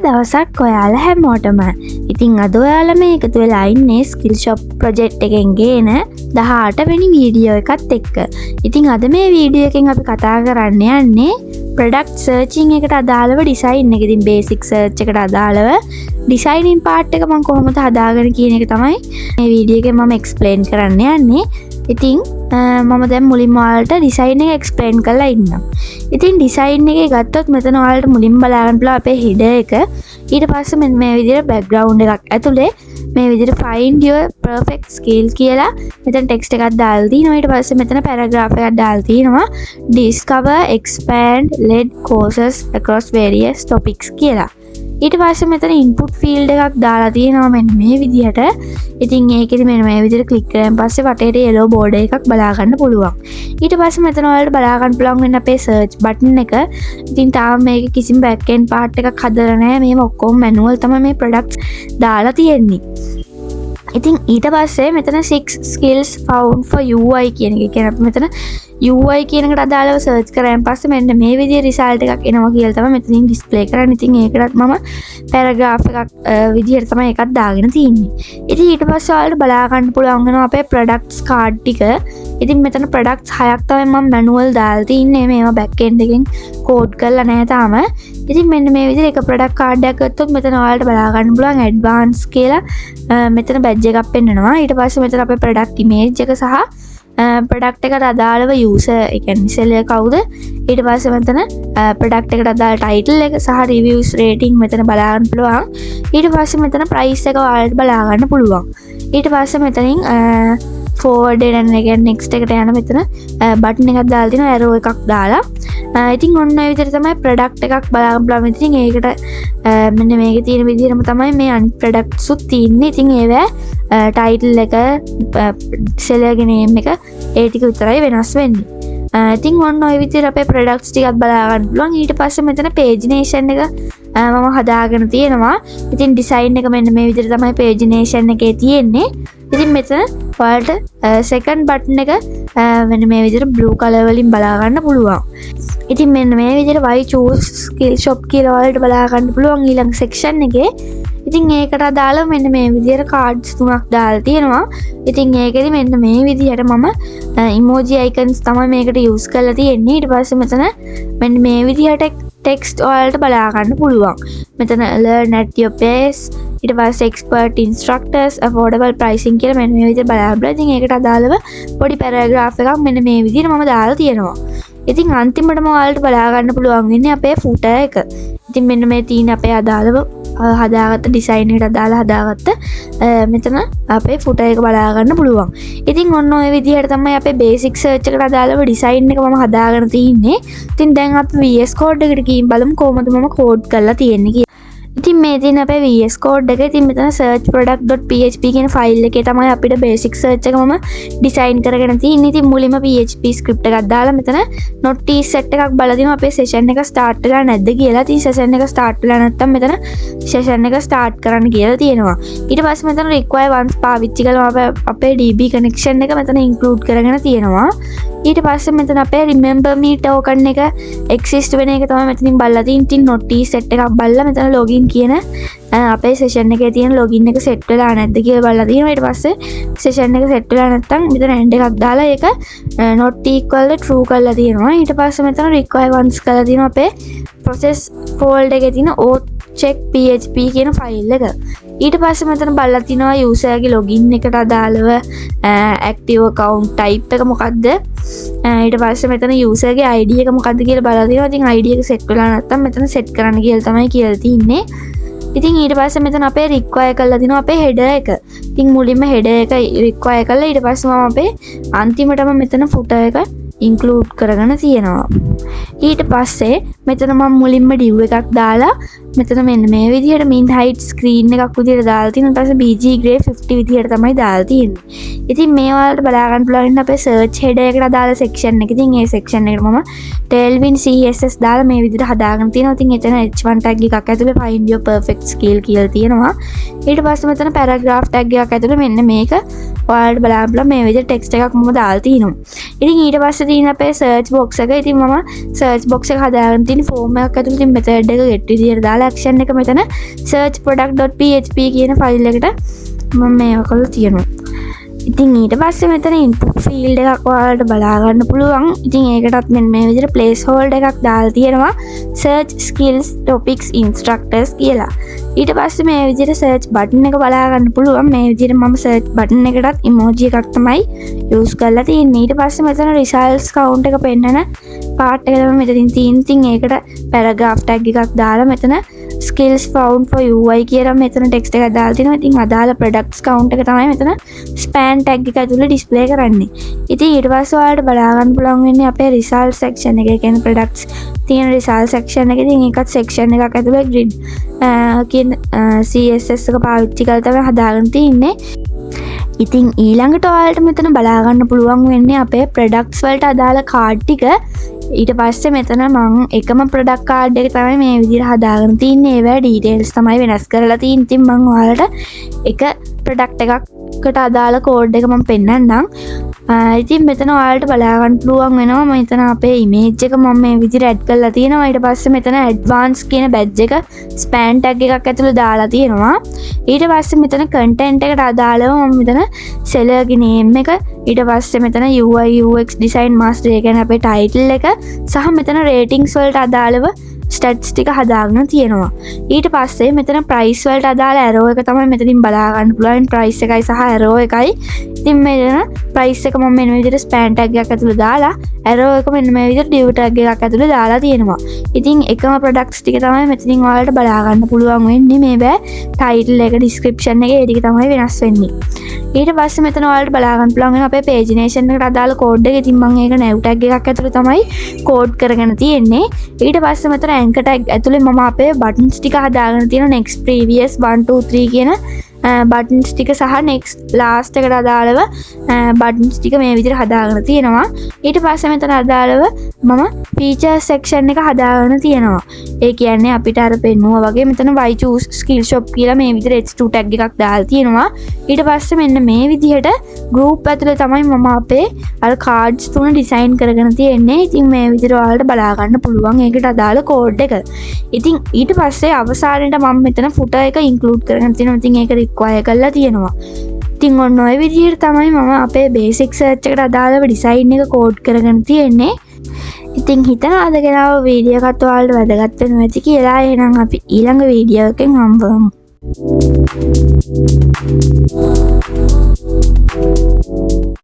දවසක් ඔයාලා හැමෝටම. ඉතින් අද ඔයාලා මේ එකතු වෙලා ඉන්නේ ස්කිල් ෂොප් ප්‍රොජෙක්ට් එකෙන් ගේන 18 වෙනි වීඩියෝ එකත් එක්ක. ඉතින් අද මේ වීඩියෝ එකෙන් අපි කතා කරන්න යන්නේ ප්‍රොඩක්ට් සර්චින් එකට අදාළව ඩිසයින් එක. ඉතින් බේසික් සර්ච් එකට අදාළව ඩිසයිනින් පාර්ට් එක මම කොහොමද හදාගෙන කියන එක තමයි මේ වීඩියෝ එකෙන් මම එක්ස්ප්ලেইন කරන්න යන්නේ. ඉතින් මම දැන් මුලින්ම ඔයාලට ඩිසයින් එක එක්ස්ප්ලেইন කරලා ඉන්නම්. ඉතින් ඩිසයින් එකේ ගත්තොත් මෙතන ඔයාලට මුලින්ම බලන්න පුළුවන් අපේ header එක. ඊට පස්සේ මෙන්න මේ විදිහට background එකක් ඇතුලේ මේ විදිහට find your perfect skill කියලා මෙතන text එකක් දාලා තිනවා. ඊට පස්සේ මෙතන paragraph එකක් දාලා තිනවා. discover expand lead courses across various topics කියලා. ඊට පස්සේ මෙතන input field එකක් දාලා තියෙනවා මෙන්න මේ විදිහට. ඉතින් ඒකෙදි මෙන්න මේ විදිහට ක්ලික් කරාන් පස්සේ වටේට yellow border එකක් බලා ගන්න පුළුවන්. ඊට පස්සේ මෙතන ඔයාලට බලා ගන්න පුළුවන් වෙන අපේ search button එක. ඉතින් තාම මේක කිසිම back end part එකක් හදලා නැහැ. මේව ඔක්කොම manual තමයි මේ products දාලා තියෙන්නේ. ඉතින් ඊට පස්සේ මෙතන 6 skills found for UI කියන එක. කියන්නේ අපි මෙතන UI කියන එකට අදාළව සර්ච් කරාන් පස්සේ මෙන්න මේ විදිහේ රිසල්ට් එකක් එනවා කියලා තමයි මෙතනින් ඩිස්ප්ලේ කරන්නේ. ඉතින් ඒකටත් මම පැරග්‍රාෆ් එකක් විදිහට තමයි එකක් දාගෙන තින්නේ. ඉතින් ඊට පස්සේ ඔයාලට බලා ගන්න පුළුවන් වෙනවා අපේ ප්‍රොඩක්ට්ස් කාඩ් ටික. ඉතින් මෙතන ප්‍රොඩක්ට්ස් 6ක් තමයි මම මැනුවල් දාලා තින්නේ. මේවා බෑක් එන්ඩ් එකෙන් කෝඩ් කරලා නැහැ තාම. ඉතින් මෙන්න මේ විදිහට එක ප්‍රොඩක්ට් කාඩ් එකක් ගත්තොත් මෙතන ඔයාලට බලා ගන්න පුළුවන් ඇඩ්වාන්ස් කියලා මෙතන බැජ් එකක් පෙන්නනවා. ඊට පස්සේ මෙතන අපේ ප්‍රොඩක්ට් ඉමේජ් එක සහ ප්‍රොඩක්ට් එකට අදාළව යූසර් ඒ කියන්නේ සෙලර් කවුද, ඊට පස්සේ මෙතන ප්‍රොඩක්ට් එකට අදාළ ටයිටල් එක සහ රිවිව්ස් රේටින් මෙතන බලා ගන්න පුළුවන්. ඊට පස්සේ මෙතන ප්‍රයිස් එක ඔයාලට බලා ගන්න පුළුවන්. ඊට පස්සේ මෙතනින් forward and again next එකට යන මෙතන බටන් එකක් දාලා තිනවා arrow එකක් දාලා. ඉතින් ඔන්න ඔය විදිහට තමයි ප්‍රොඩක්ට් එකක් බලා ගන්න පුළුවන්. ඉතින් ඒකට මෙන්න මේකේ තියෙන විදිහටම තමයි මේ අනිත් ප්‍රොඩක්ට්ස් උත් තියෙන්නේ. ඉතින් ඒවා ටයිටල් එක සෙලර්ගේ නේම් එක ඒ ටික විතරයි වෙනස් වෙන්නේ. ඉතින් ඔන්න ඔය විදිහට අපේ ප්‍රොඩක්ට්ස් ටිකක් බලා ගන්න පුළුවන්. ඊට පස්සේ මෙතන pagination එක මම හදාගෙන තියෙනවා. ඉතින් ඩිසයින් එක මෙන්න මේ විදිහට තමයි pagination එකේ තියෙන්නේ. ඉතින් මෙතන ඔයාලට second button එක මෙන්න මේ විදිහට blue color වලින් බලා ගන්න පුළුවන්. ඉතින් මෙන්න මේ විදිහට why choose skill shop කියලා ඔයාලට බලා ගන්න පුළුවන් ඊළඟ section එකේ. ඉතින් ඒකට අදාළව මෙන්න මේ විදිහට cards තුනක් දාලා තියෙනවා. ඉතින් ඒකෙදි මෙන්න මේ විදිහට මම emoji icons තමයි මේකට use කරලා තියෙන්නේ. ඊට පස්සේ මෙතන මෙන්න මේ විදිහට text ඔයාලට බලා ගන්න පුළුවන්. මෙතන learn at your pace, ඊට පස්සේ expert instructors, affordable pricing කියලා මෙන්න මේ විදිහට බලා ගන්න. ඉතින් ඒකට අදාළව පොඩි paragraph එකක් මෙන්න මේ විදිහට මම දාලා තියෙනවා. ඉතින් අන්තිමටම ඔයාලට බලා ගන්න පුළුවන් වෙන්නේ අපේ footer එක. ඉතින් මෙන්න මේ තියෙන අපේ අදාළව හදාගත්ත ඩිසයින් එකට අදාළව හදාගත්ත මෙතන අපේ footer එක බලා ගන්න පුළුවන්. ඉතින් ඔන්න ඔය විදිහට තමයි අපේ basic search එකට අදාළව ඩිසයින් එක මම හදාගෙන තින්නේ. ඉතින් දැන් අපි VS Code එකට ගිහින් බලමු කොහොමද මම කෝඩ් කරලා තියෙන්නේ කියලා. ඉතින් මේ තියෙන අපේ VS Code එක. ඉතින් මෙතන search product.php කියන ෆයිල් එකේ තමයි අපිට basic search එක මම ඩිසයින් කරගෙන තියෙන්නේ. ඉතින් මුලින්ම PHP script එකක් දාලා මෙතන notice set එකක් බලලා දිනවා අපේ session එක start වෙලා නැද්ද කියලා. ඉතින් session එක start වෙලා නැත්නම් මෙතන session එක start කරන්න කියලා තියෙනවා. ඊට පස්සේ මෙතන require once පාවිච්චි කළාම අපේ DB connection එක මෙතන include කරගෙන තියෙනවා. ඊට පස්සේ මෙතන අපේ remember me token එක exist වෙන එක තමයි මෙතනින් බලලා තියෙන්නේ. ඉතින් notice set එකක් බලලා මෙතන login කියන අපේ session එකේ තියෙන login එක set වෙලා නැද්ද කියලා බලලා තියෙනවා. ඊට පස්සේ session එක set වෙලා නැත්නම් මෙතන end එකක් දාලා ඒක not equal to true කරලා තියෙනවා. ඊට පස්සේ මෙතන require once කරලා තියෙනවා අපේ process folder එකේ තියෙන auth check php කියන ෆයිල් එක. ඊට පස්සේ මෙතන බලලා තිනවා user ගේ login එකට අදාළව active account type එක මොකක්ද, ඊට පස්සේ මෙතන user ගේ ID එක මොකක්ද කියලා බලලා තිනවා. ඉතින් ID එක set වෙලා නැත්නම් මෙතන set කරන්න කියලා තමයි කියලා තින්නේ. ඉතින් ඊට පස්සේ මෙතන අපේ require කරලා තිනවා අපේ header එක. ඉතින් මුලින්ම header එක require කරලා ඊට පස්සේ මම අපේ අන්තිමටම මෙතන footer එක include කරගෙන තියෙනවා. ඊට පස්සේ මෙතන මම මුලින්ම div එකක් දාලා මෙතන මෙන්න මේ විදිහට min height screen එකක් විදිහට දාලා තියෙනවා. ඊට පස්සේ bg gray 50 විදිහට තමයි දාලා තියෙන්නේ. ඉතින් මේ වලට බලා ගන්න පුළුවන් අපේ search header එකට අදාළ section එක. ඉතින් මේ section එකට මම tailwind css දාලා මේ විදිහට හදාගෙන තියෙනවා. ඉතින් එතන h1 tag එකක් ඇතුලේ find your perfect skill කියලා තියෙනවා. ඊට පස්සේ මෙතන paragraph tag එකක් ඇතුලේ මෙන්න මේක ඔයාලට බලන්න පුළුවන් මේ විදිහට text එකක් මම දාලා තිනවා. ඉතින් ඊට පස්සේ තියෙන අපේ search box එක. ඉතින් මම search box එක හදාගෙන තියෙන form එකක් ඇතුලේ ඉතින් method එක get විදිහට දාලා ඩයරක්ෂන් එක මෙතන search.product.php කියන ෆයිල් එකට මම මේව කරලා තියෙනවා. ඉතින් ඊට පස්සේ මෙතන input field එකක් ඔයාලට බලා ගන්න පුළුවන්. ඉතින් ඒකටත් මෙන්න මේ විදිහට placeholder එකක් දාලා තියෙනවා search skills topics instructors කියලා. ඊට පස්සේ මේ විදිහට search button එක බලා ගන්න පුළුවන්. මේ විදිහට මම search button එකටත් emoji එකක් තමයි use කරලා තියෙන්නේ. ඊට පස්සේ මෙතන results count එක පෙන්නන part එක තමයි මෙතනින් තියෙන. ඉතින් ඒකට paragraph tag එකක් දාලා මෙතන skills found for UI කියලා මෙතන text එකක් දාලා තිනවා. ඉතින් අදාළ products count එක තමයි මෙතන span tag එක ඇතුලේ display කරන්නේ. ඉතින් ඊට පස්සේ ඔයාලට බලා ගන්න පුළුවන් වෙන්නේ අපේ result section එක. ඒ කියන්නේ products තියෙන result section එක. ඉතින් ඒකත් section එකක් ඇතුලේ grid කියන CSS එක පාවිච්චි කරලා තමයි හදාගෙන තින්නේ. ඉතින් ඊළඟට ඔයාලට මෙතන බලා ගන්න පුළුවන් වෙන්නේ අපේ products වලට අදාළ card ටික. ඊට පස්සේ මෙතන මම එකම product card එක තමයි මේ විදිහට හදාගෙන තින්නේ. ඒවැ details තමයි වෙනස් කරලා තින්නේ. ඉතින් මම ඔයාලට එක product එකකට අදාළ code එක මම පෙන්නන්නම්. ඉතින් මෙතන ඔයාලට බලා ගන්න පුළුවන් වෙනවා මෙතන අපේ image එක මම මේ විදිහට add කරලා තියෙනවා. ඊට පස්සේ මෙතන advanced කියන badge එක span tag එකක් ඇතුළේ දාලා තියෙනවා. ඊට පස්සේ මෙතන content එකට අදාළව මම මෙතන seller ගේ name එක, ඊට පස්සේ මෙතන UI UX design master ඒ කියන්නේ අපේ title එක සහ මෙතන ratings වලට අදාළව stats ටික හදාගෙන තියෙනවා. ඊට පස්සේ මෙතන price වලට අදාළ arrow එක තමයි මෙතනින් බලා ගන්න පුළුවන්. price එකයි සහ arrow එකයි. ඉතින් මෙතන price එක මම මෙන්න මේ විදිහට span tag එකක් ඇතුළේ දාලා arrow එක මෙන්න මේ විදිහට div tag එකක් ඇතුළේ දාලා තියෙනවා. ඉතින් එකම products ටික තමයි මෙතනින් ඔයාලට බලා ගන්න පුළුවන් වෙන්නේ. මේ බෑ title එක description එක ඒ ටික තමයි වෙනස් වෙන්නේ. ඊට පස්සේ මෙතන ඔයාලට බලා ගන්න පුළුවන් වෙන අපේ pagination එකට අදාළ code එක. ඉතින් මම ඒක nav tag එකක් ඇතුළේ තමයි code කරගෙන තියෙන්නේ. ඊට පස්සේ මෙතන anchor tag ඇතුළේ මම අපේ buttons ටික හදාගෙන තියෙනවා. next previous 1 2 3 කියන buttons ටික සහ next last එකට අදාළව buttons ටික මේ විදිහට හදාගෙන තියෙනවා. ඊට පස්සේ මෙතන අදාළව මම feature section එක හදාගෙන තියෙනවා. ඒ කියන්නේ අපිට අර පෙන්නුවා වගේ මෙතන why choose skill shop කියලා මේ විදිහට h2 tag එකක් දාලා තියෙනවා. ඊට පස්සේ මෙන්න මේ විදිහට group ඇතුලේ තමයි මම අපේ අර cards තුන design කරගෙන තියෙන්නේ. ඉතින් මේ විදිහට ඔයාලට බලා ගන්න පුළුවන් ඒකට අදාළ code එක. ඉතින් ඊට පස්සේ අවසානයේට මම මෙතන footer එක include කරගෙන තියෙනවා. ඉතින් ඒක require කරලා තියෙනවා. ඉතින් ඔන්න ඔය විදිහට තමයි මම අපේ basic search එකට අදාළව design එක code කරගෙන තියෙන්නේ. ඉතින් හිතනවාද ගෙනාව වීඩියෝ එකත් ඔයාලට වැදගත් වෙනවා ඇති කියලා. එහෙනම් අපි ඊළඟ වීඩියෝ එකෙන් හම්බෙමු.